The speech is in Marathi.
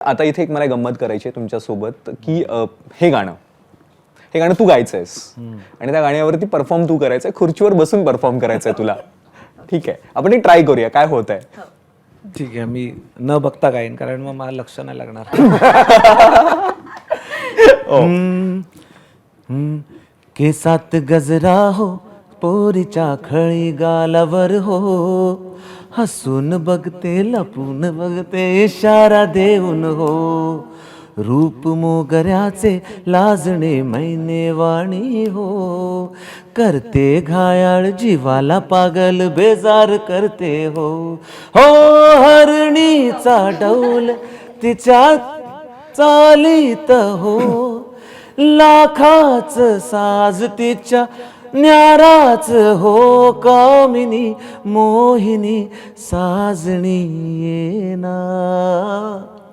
आता इथे एक मला गंमत करायची आहे तुमच्यासोबत की हे गाणं तू गायचंयस आणि त्या गाण्यावरती परफॉर्म तू करायचंय, खुर्चीवर बसून परफॉर्म करायचंय तुला. ठीक आहे, आपण एक ट्राय करूया काय होत आहे. ठीक आहे, मी न बघता गाईन, कारण मग मला लक्ष नाही लागणार. केसात गजरा हो, पोरीच्या खळी गालावर हो, हसून बघते लपून बघते इशारा देऊन हो, रूप मोगऱ्याचे लाजणे मैने वाणी हो, करते घायाळ जीवाला पागल बेजार करते हो, हो हरणीचा डौल तिच्या चालीत हो, लाखाच साज तिच्या न्याराच हो, कामिनी मोहिनी साजणी येना.